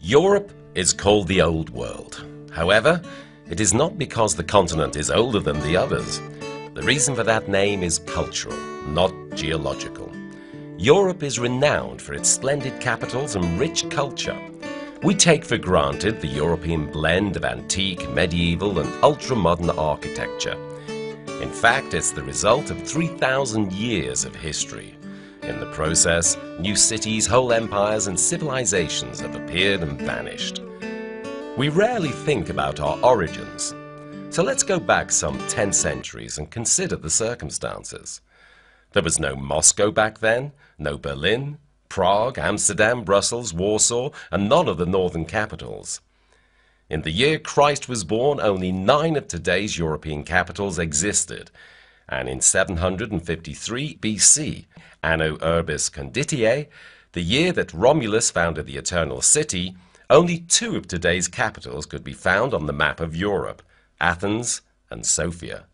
Europe is called the Old World. However, it is not because the continent is older than the others. The reason for that name is cultural, not geological. Europe is renowned for its splendid capitals and rich culture. We take for granted the European blend of antique, medieval and ultra-modern architecture. In fact, it's the result of 3,000 years of history. In the process, new cities, whole empires and civilizations have appeared and vanished. We rarely think about our origins. So let's go back some 10 centuries and consider the circumstances. There was no Moscow back then, no Berlin, Prague, Amsterdam, Brussels, Warsaw, and none of the northern capitals. In the year Christ was born, only 9 of today's European capitals existed, and in 753 BC, Anno Urbis Conditiae, the year that Romulus founded the Eternal City, only 2 of today's capitals could be found on the map of Europe, Athens and Sofia.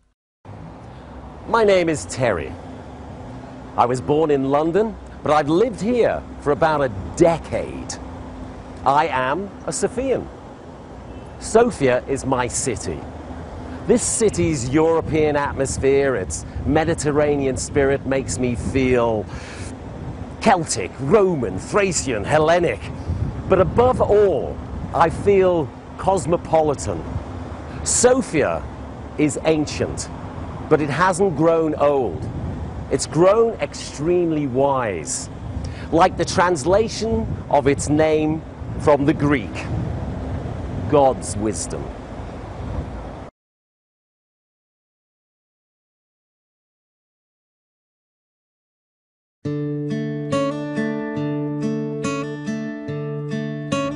My name is Terry. I was born in London, but I've lived here for about a decade. I am a Sophian. Sofia is my city. This city's European atmosphere, its Mediterranean spirit makes me feel Celtic, Roman, Thracian, Hellenic. But above all, I feel cosmopolitan. Sofia is ancient, but it hasn't grown old. It's grown extremely wise, like the translation of its name from the Greek, God's wisdom.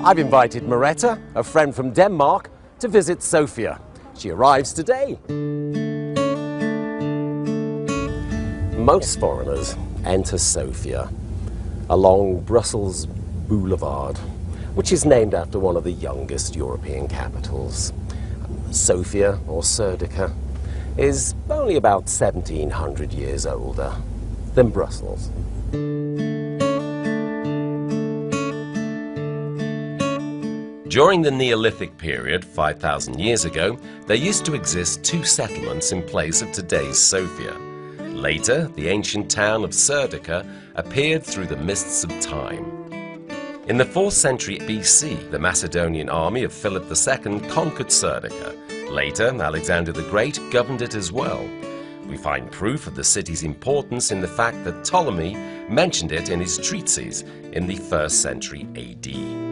I've invited Maretta, a friend from Denmark, to visit Sofia. She arrives today. Most foreigners enter Sofia along Brussels Boulevard, which is named after one of the youngest European capitals. Sofia, or Serdica, is only about 1,700 years older than Brussels. During the Neolithic period, 5,000 years ago, there used to exist 2 settlements in place of today's Sofia. Later, the ancient town of Serdica appeared through the mists of time. In the 4th century BC, the Macedonian army of Philip II conquered Serdica. Later, Alexander the Great governed it as well. We find proof of the city's importance in the fact that Ptolemy mentioned it in his treatises in the 1st century AD.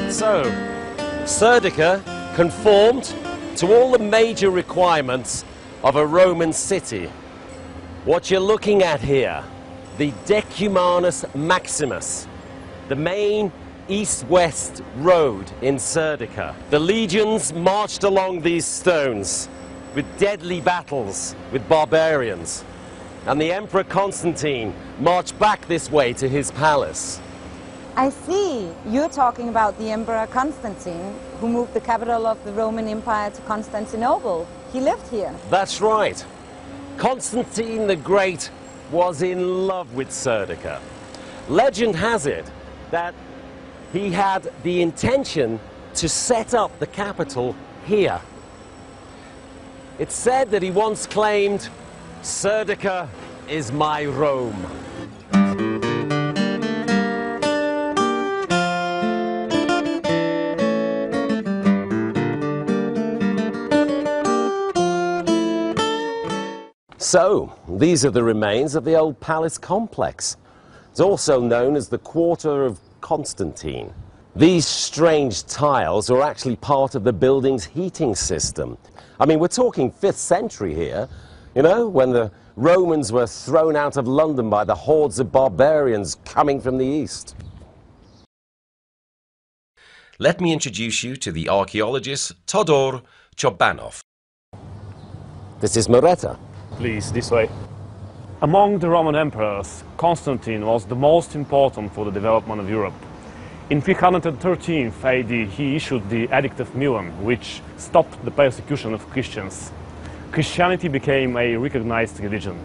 So, Serdica conformed to all the major requirements of a Roman city. What you're looking at here, the Decumanus Maximus, the main east-west road in Serdica. The legions marched along these stones with deadly battles with barbarians, and the Emperor Constantine marched back this way to his palace. I see. You're talking about the Emperor Constantine, who moved the capital of the Roman Empire to Constantinople. He lived here. That's right. Constantine the Great was in love with Serdica. Legend has it that he had the intention to set up the capital here. It's said that he once claimed, "Serdica is my Rome." So, these are the remains of the old palace complex. It's also known as the Quarter of Constantine. These strange tiles are actually part of the building's heating system. I mean, we're talking 5th century here, you know, when the Romans were thrown out of London by the hordes of barbarians coming from the east. Let me introduce you to the archaeologist Todor Chobanov. This is Maretta. Please, this way. Among the Roman emperors, Constantine was the most important for the development of Europe. In 313 AD, he issued the Edict of Milan, which stopped the persecution of Christians. Christianity became a recognized religion.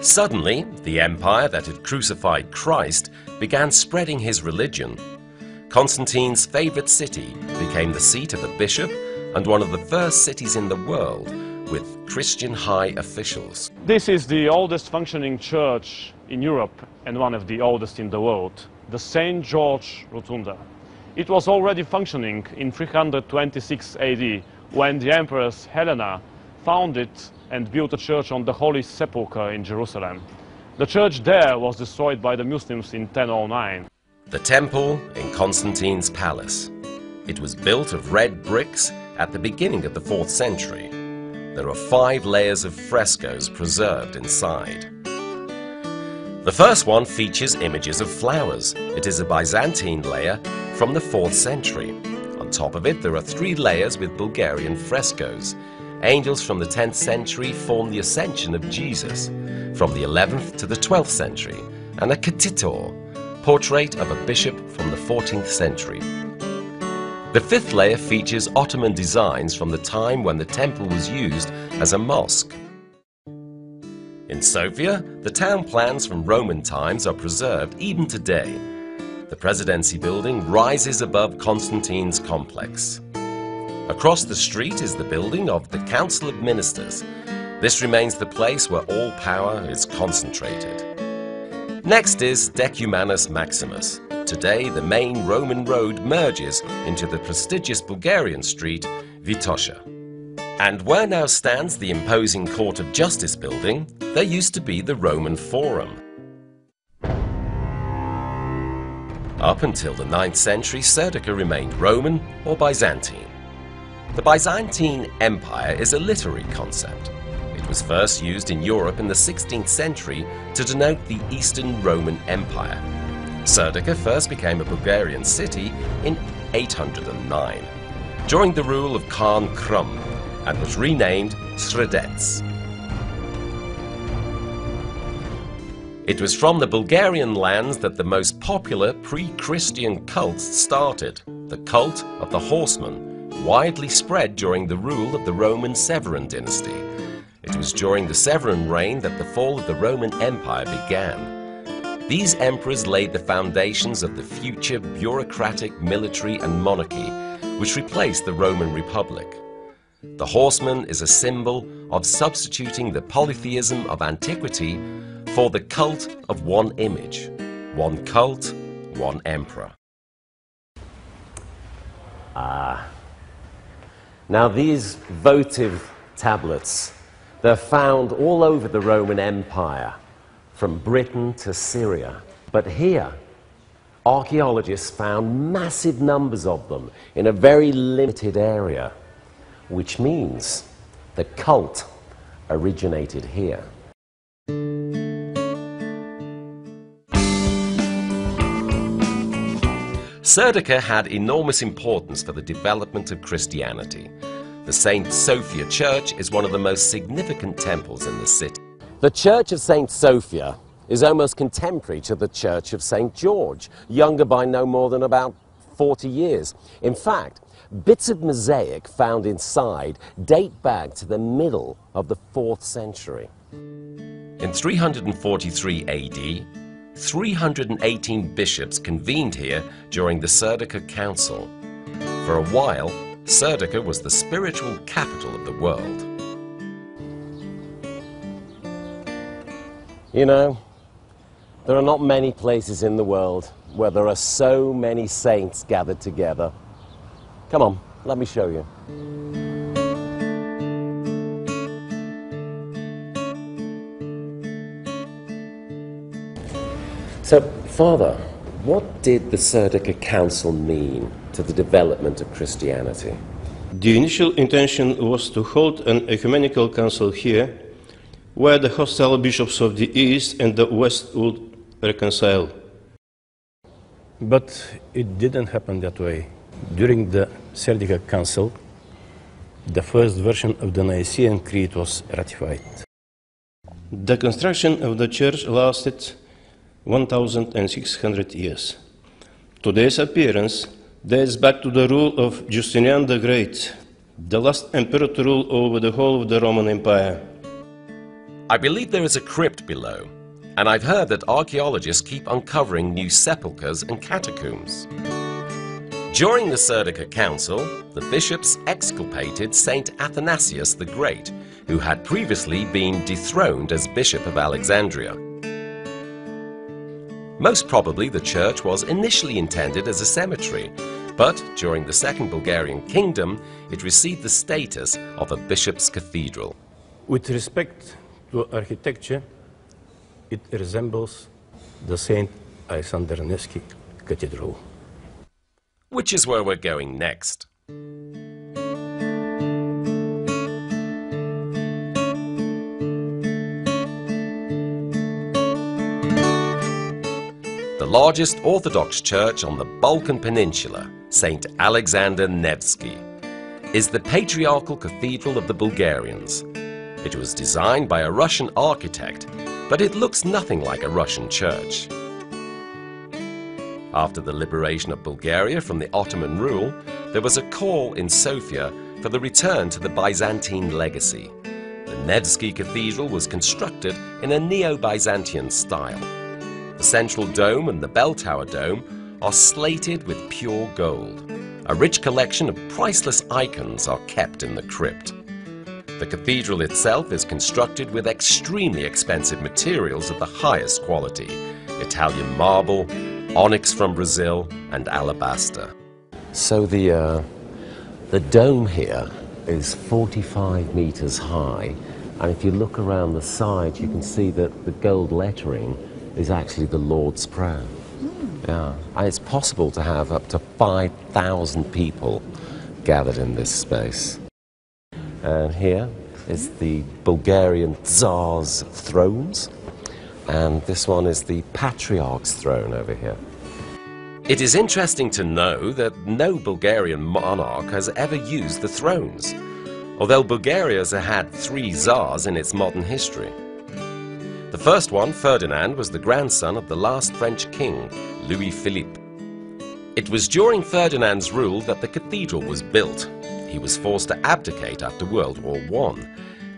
Suddenly, the empire that had crucified Christ began spreading his religion. Constantine's favorite city became the seat of a bishop and one of the first cities in the world with Christian high officials. This is the oldest functioning church in Europe and one of the oldest in the world, the St. George Rotunda. It was already functioning in 326 AD when the Empress Helena founded and built a church on the Holy Sepulchre in Jerusalem. The church there was destroyed by the Muslims in 1009. The temple in Constantine's palace. It was built of red bricks at the beginning of the 4th century. There are 5 layers of frescoes preserved inside. The first one features images of flowers. It is a Byzantine layer from the 4th century. On top of it there are 3 layers with Bulgarian frescoes. Angels from the 10th century form the Ascension of Jesus, from the 11th to the 12th century, and a Cathedral, portrait of a bishop from the 14th century. The 5th layer features Ottoman designs from the time when the temple was used as a mosque. In Sofia, the town plans from Roman times are preserved even today. The presidency building rises above Constantine's complex. Across the street is the building of the Council of Ministers. This remains the place where all power is concentrated. Next is Decumanus Maximus. Today, the main Roman road merges into the prestigious Bulgarian street, Vitosha. And where now stands the imposing Court of Justice building, there used to be the Roman Forum. Up until the 9th century, Serdica remained Roman or Byzantine. The Byzantine Empire is a literary concept. It was first used in Europe in the 16th century to denote the Eastern Roman Empire. Serdica first became a Bulgarian city in 809, during the rule of Khan Krum, and was renamed Sredets. It was from the Bulgarian lands that the most popular pre-Christian cults started, the cult of the horseman, widely spread during the rule of the Roman Severan dynasty. It was during the Severan reign that the fall of the Roman Empire began. These emperors laid the foundations of the future bureaucratic military and monarchy, which replaced the Roman Republic. The horseman is a symbol of substituting the polytheism of antiquity for the cult of one image, one cult, one emperor. Now these votive tablets, they're found all over the Roman Empire, from Britain to Syria. But here, archaeologists found massive numbers of them in a very limited area, which means the cult originated here. Serdica had enormous importance for the development of Christianity. The St Sophia Church is one of the most significant temples in the city. The Church of St Sophia is almost contemporary to the Church of St George, younger by no more than about 40 years. In fact, bits of mosaic found inside date back to the middle of the 4th century. In 343 AD, 318 bishops convened here during the Serdica Council. For a while, Serdica was the spiritual capital of the world. You know, there are not many places in the world where there are so many saints gathered together. Come on, let me show you. So, Father, what did the Serdica Council mean to the development of Christianity? The initial intention was to hold an ecumenical council here, where the hostile bishops of the East and the West would reconcile. But it didn't happen that way. During the Serdica Council, the first version of the Nicene Creed was ratified. The construction of the church lasted 1,600 years. Today's appearance dates back to the rule of Justinian the Great. the last emperor to rule over the whole of the Roman Empire. I believe there is a crypt below, and I've heard that archaeologists keep uncovering new sepulchres and catacombs. During the Serdica Council, the bishops exculpated Saint Athanasius the Great, who had previously been dethroned as Bishop of Alexandria. Most probably the church was initially intended as a cemetery, but during the Second Bulgarian Kingdom it received the status of a bishop's cathedral. With respect to architecture, it resembles the St. Alexander Nevsky Cathedral. Which is where we're going next. The largest Orthodox church on the Balkan Peninsula, St. Alexander Nevsky, is the Patriarchal Cathedral of the Bulgarians. It was designed by a Russian architect, but it looks nothing like a Russian church. After the liberation of Bulgaria from the Ottoman rule, there was a call in Sofia for the return to the Byzantine legacy. The Nevsky Cathedral was constructed in a Neo-Byzantine style. The central dome and the bell tower dome are slated with pure gold. A rich collection of priceless icons are kept in the crypt. The cathedral itself is constructed with extremely expensive materials of the highest quality: Italian marble, onyx from Brazil, and alabaster. So the dome here is 45 meters high, and if you look around the side you can see that the gold lettering is actually the Lord's Prayer. Yeah, and it's possible to have up to 5,000 people gathered in this space. And here is the Bulgarian Czars' thrones, and this one is the Patriarch's throne over here. It is interesting to know that no Bulgarian monarch has ever used the thrones, although Bulgaria has had 3 Czars in its modern history. The first one, Ferdinand, was the grandson of the last French king, Louis Philippe. It was during Ferdinand's rule that the cathedral was built. He was forced to abdicate after World War I,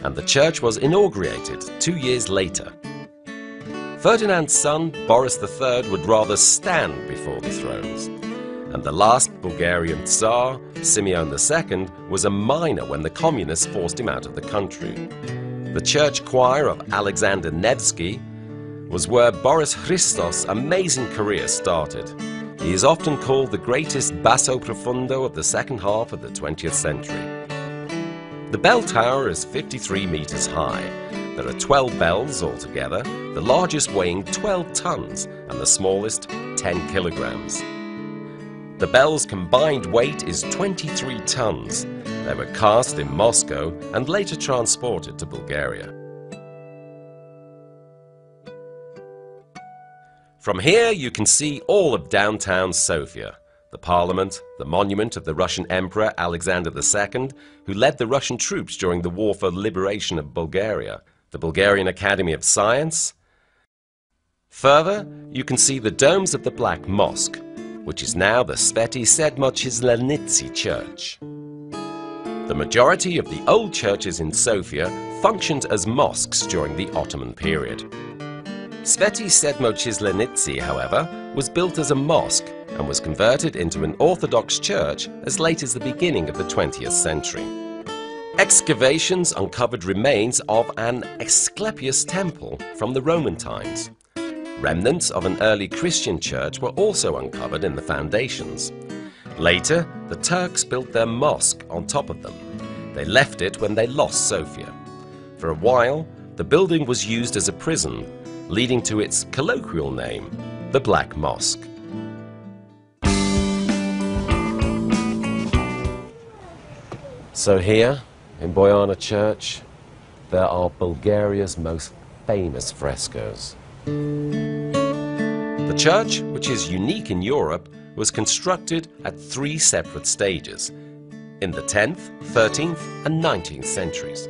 and the church was inaugurated 2 years later. Ferdinand's son, Boris III, would rather stand before the thrones, and the last Bulgarian Tsar, Simeon II, was a minor when the communists forced him out of the country. The church choir of Alexander Nevsky was where Boris Christos' amazing career started. He is often called the greatest basso profundo of the second half of the 20th century. The bell tower is 53 meters high. There are 12 bells altogether, the largest weighing 12 tons and the smallest 10 kilograms. The bell's combined weight is 23 tons. They were cast in Moscow and later transported to Bulgaria. From here you can see all of downtown Sofia, the parliament, the monument of the Russian Emperor Alexander II, who led the Russian troops during the war for liberation of Bulgaria, the Bulgarian Academy of Science. Further, you can see the domes of the Black Mosque, which is now the Sfeti Sedmo-Chislenitsi Church. The majority of the old churches in Sofia functioned as mosques during the Ottoman period. Sfeti Sedmo-Chislenitsi, however, was built as a mosque and was converted into an Orthodox church as late as the beginning of the 20th century. Excavations uncovered remains of an Asclepius temple from the Roman times. Remnants of an early Christian church were also uncovered in the foundations. Later, the Turks built their mosque on top of them. They left it when they lost Sofia. For a while, the building was used as a prison, leading to its colloquial name, the Black Mosque. So here, in Bojana Church, there are Bulgaria's most famous frescoes. The church, which is unique in Europe, was constructed at 3 separate stages, in the 10th, 13th and 19th centuries.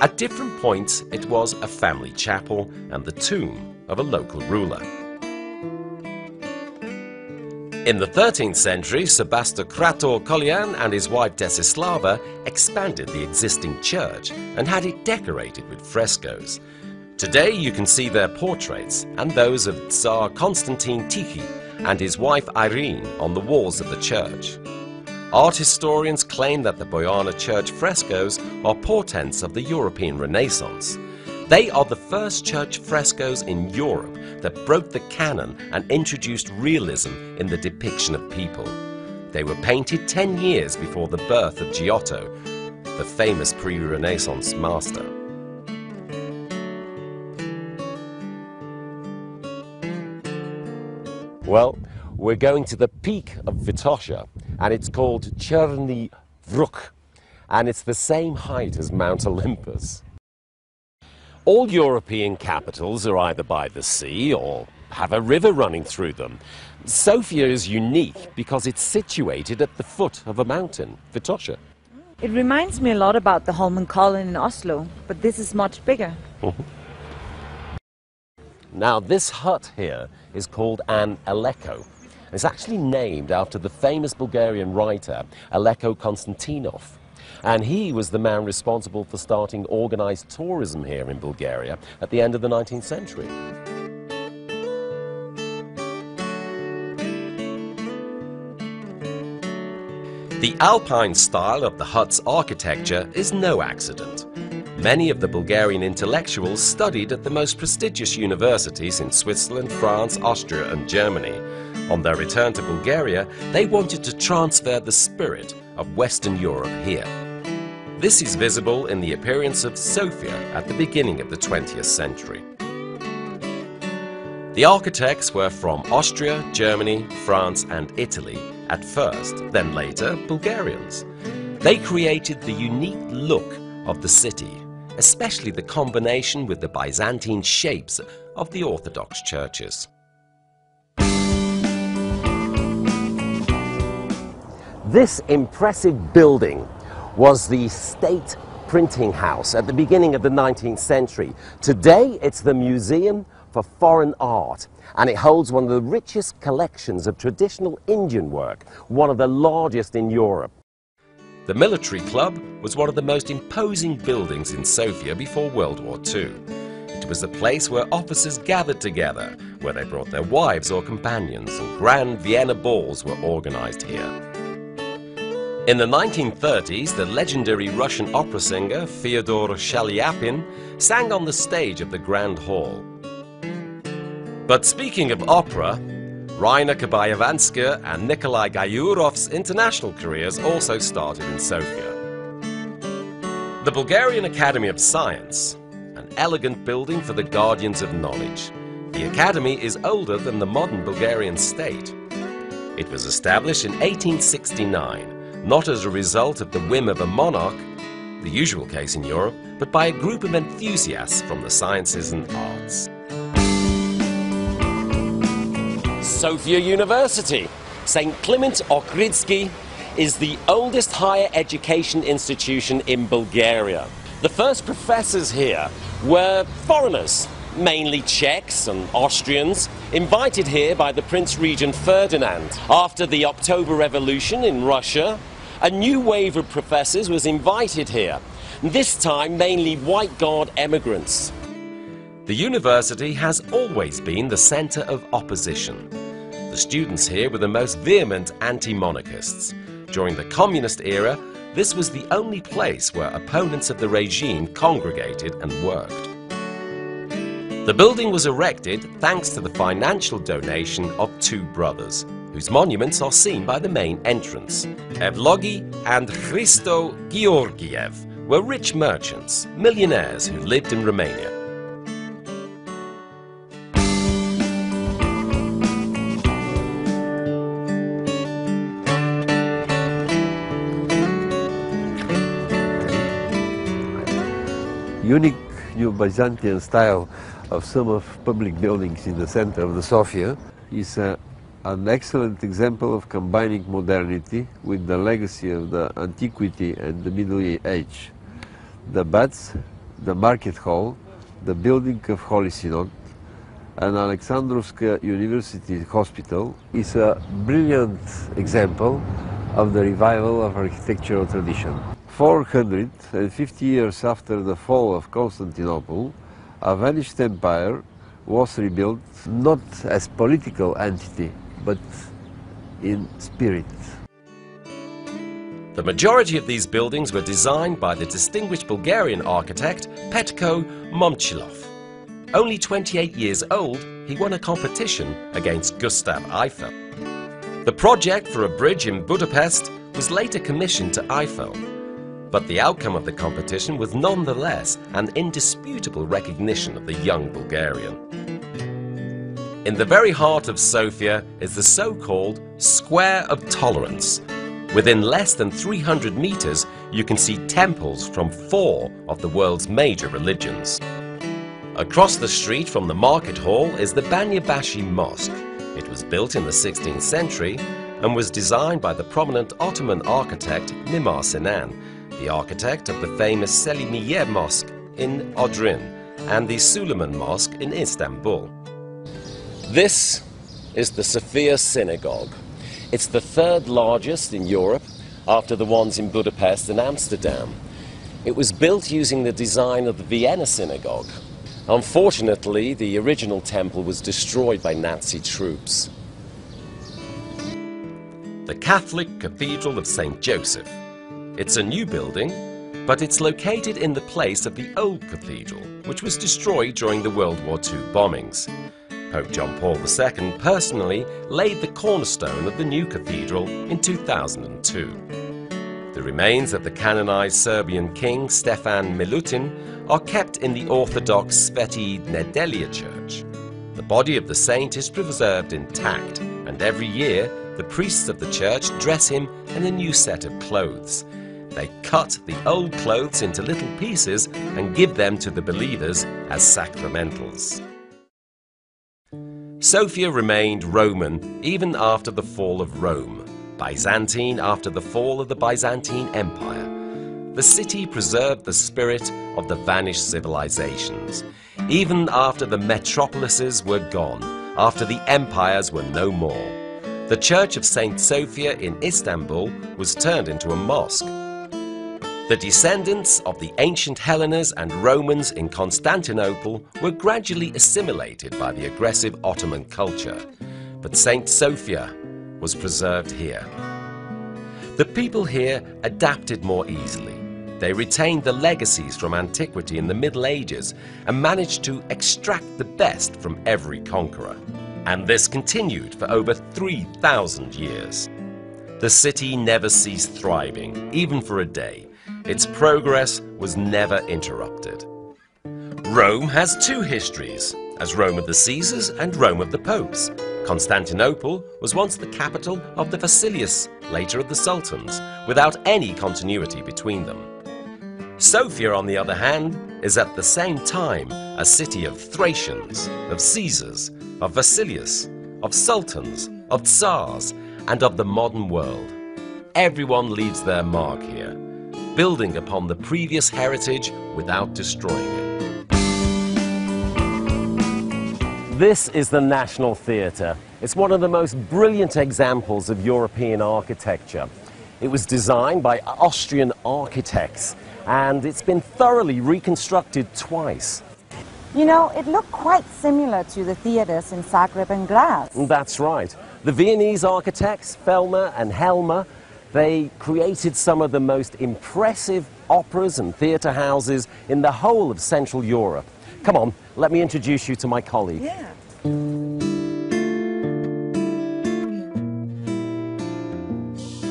At different points it was a family chapel and the tomb of a local ruler. In the 13th century, Sebastokrator Kolian and his wife Desislava expanded the existing church and had it decorated with frescoes. Today you can see their portraits and those of Tsar Constantine Tikhi and his wife Irene on the walls of the church. Art historians claim that the Bojana church frescoes are portents of the European Renaissance. They are the first church frescoes in Europe that broke the canon and introduced realism in the depiction of people. They were painted 10 years before the birth of Giotto, the famous pre-Renaissance master. Well, we're going to the peak of Vitosha, and it's called Cherny Vruk, and it's the same height as Mount Olympus. All European capitals are either by the sea or have a river running through them. Sofia is unique because it's situated at the foot of a mountain, Vitosha. It reminds me a lot about the Holmenkollen in Oslo, but this is much bigger. Now, this hut here is called an Aleko. It's actually named after the famous Bulgarian writer Aleko Konstantinov. And he was the man responsible for starting organized tourism here in Bulgaria at the end of the 19th century. The Alpine style of the hut's architecture is no accident. Many of the Bulgarian intellectuals studied at the most prestigious universities in Switzerland, France, Austria and Germany. On their return to Bulgaria, they wanted to transfer the spirit of Western Europe here. This is visible in the appearance of Sofia at the beginning of the 20th century. The architects were from Austria, Germany, France and Italy at first, then later Bulgarians. They created the unique look of the city, especially the combination with the Byzantine shapes of the Orthodox churches. This impressive building was the state printing house at the beginning of the 19th century. Today it's the Museum for Foreign Art, and it holds one of the richest collections of traditional Indian work, one of the largest in Europe. The military club was one of the most imposing buildings in Sofia before World War II. It was a place where officers gathered together, where they brought their wives or companions, and grand Vienna balls were organized here. In the 1930s, the legendary Russian opera singer Fyodor Shaliapin sang on the stage of the Grand Hall. But speaking of opera, Rainer Kabayevanska and Nikolai Gayurov's international careers also started in Sofia. The Bulgarian Academy of Science, an elegant building for the guardians of knowledge. The academy is older than the modern Bulgarian state. It was established in 1869. Not as a result of the whim of a monarch, the usual case in Europe, but by a group of enthusiasts from the sciences and arts. Sofia University. St. Clement Ohridsky is the oldest higher education institution in Bulgaria. The first professors here were foreigners, mainly Czechs and Austrians, invited here by the Prince Regent Ferdinand. After the October Revolution in Russia, a new wave of professors was invited here, this time mainly white Guard emigrants. The university has always been the center of opposition. The students here were the most vehement anti-monarchists. During the communist era, this was the only place where opponents of the regime congregated and worked. The building was erected thanks to the financial donation of two brothers, whose monuments are seen by the main entrance. Evlogi and Hristo Georgiev were rich merchants, millionaires who lived in Romania. Unique neo-Byzantine style of some of public buildings in the center of the Sofia is an excellent example of combining modernity with the legacy of the antiquity and the Middle Age. The baths, the market hall, the building of Holy Synod, and Alexandrovska University Hospital is a brilliant example of the revival of architectural tradition. 450 years after the fall of Constantinople, a vanished empire was rebuilt not as political entity, but in spirit. The majority of these buildings were designed by the distinguished Bulgarian architect Petko Momchilov. Only 28 years old, he won a competition against Gustav Eiffel. The project for a bridge in Budapest was later commissioned to Eiffel, but the outcome of the competition was nonetheless an indisputable recognition of the young Bulgarian. In the very heart of Sofia is the so-called Square of Tolerance. Within less than 300 meters, you can see temples from 4 of the world's major religions. Across the street from the market hall is the Vanye Mosque. It was built in the 16th century and was designed by the prominent Ottoman architect Mimar Sinan, the architect of the famous Selimiye Mosque in Odrin and the Suleiman Mosque in Istanbul. This is the Saffir Synagogue. It's the 3rd largest in Europe after the ones in Budapest and Amsterdam. It was built using the design of the Vienna Synagogue. Unfortunately, the original temple was destroyed by Nazi troops. The Catholic Cathedral of St Joseph. It's a new building, but it's located in the place of the old cathedral, which was destroyed during the World War II bombings. Pope John Paul II personally laid the cornerstone of the new cathedral in 2002. The remains of the canonized Serbian king Stefan Milutin are kept in the Orthodox Sveti Nedelja Church. The body of the saint is preserved intact, and every year the priests of the church dress him in a new set of clothes. They cut the old clothes into little pieces and give them to the believers as sacramentals. Sofia remained Roman even after the fall of Rome, Byzantine after the fall of the Byzantine Empire. The city preserved the spirit of the vanished civilizations, even after the metropolises were gone, after the empires were no more. The Church of St Sophia in Istanbul was turned into a mosque. The descendants of the ancient Hellenes and Romans in Constantinople were gradually assimilated by the aggressive Ottoman culture, but St Sophia was preserved here. The people here adapted more easily. They retained the legacies from antiquity in the Middle Ages and managed to extract the best from every conqueror. And this continued for over 3,000 years. The city never ceased thriving, even for a day. Its progress was never interrupted. Rome has 2 histories, as Rome of the Caesars and Rome of the Popes. Constantinople was once the capital of the Vasilius, later of the Sultans, without any continuity between them. Sofia, on the other hand, is at the same time a city of Thracians, of Caesars, of Vasilius, of Sultans, of Czars, and of the modern world. Everyone leaves their mark here, building upon the previous heritage without destroying it. This is the National Theatre. It's one of the most brilliant examples of European architecture. It was designed by Austrian architects, and it's been thoroughly reconstructed twice. You know, it looked quite similar to the theatres in Zagreb and Graz. That's right. The Viennese architects, Fellner and Helmer, they created some of the most impressive operas and theatre houses in the whole of Central Europe. Come on, let me introduce you to my colleague. Yeah.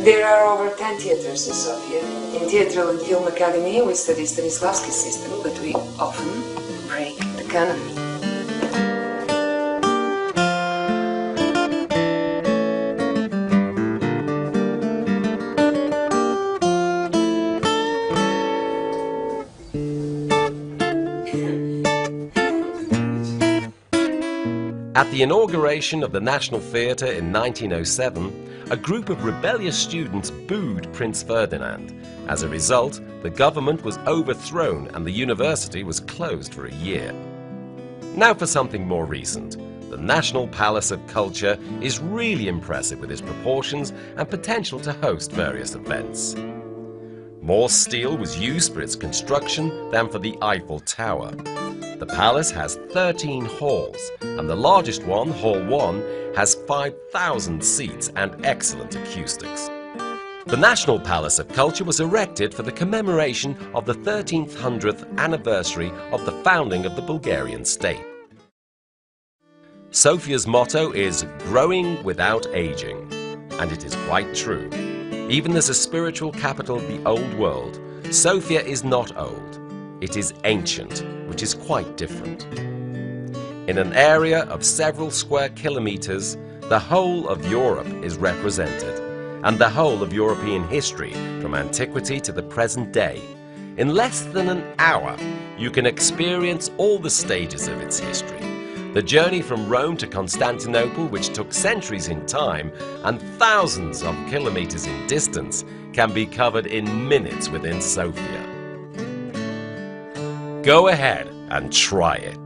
There are over 10 theatres in Sofia. In Theatrical and Film Academy, we study Stanislavski's system, but we often break the canon. At the inauguration of the National Theatre in 1907, a group of rebellious students booed Prince Ferdinand. As a result, the government was overthrown and the university was closed for a year. Now for something more recent. The National Palace of Culture is really impressive with its proportions and potential to host various events. More steel was used for its construction than for the Eiffel Tower. The palace has 13 halls, and the largest one, Hall 1, has 5,000 seats and excellent acoustics. The National Palace of Culture was erected for the commemoration of the 1300th anniversary of the founding of the Bulgarian state. Sofia's motto is "Growing without aging," and it is quite true. Even as a spiritual capital of the old world, Sofia is not old. It is ancient, which is quite different. In an area of several square kilometers, the whole of Europe is represented, and the whole of European history from antiquity to the present day. In less than an hour, you can experience all the stages of its history. The journey from Rome to Constantinople, which took centuries in time and thousands of kilometers in distance, can be covered in minutes within Sofia. Go ahead and try it.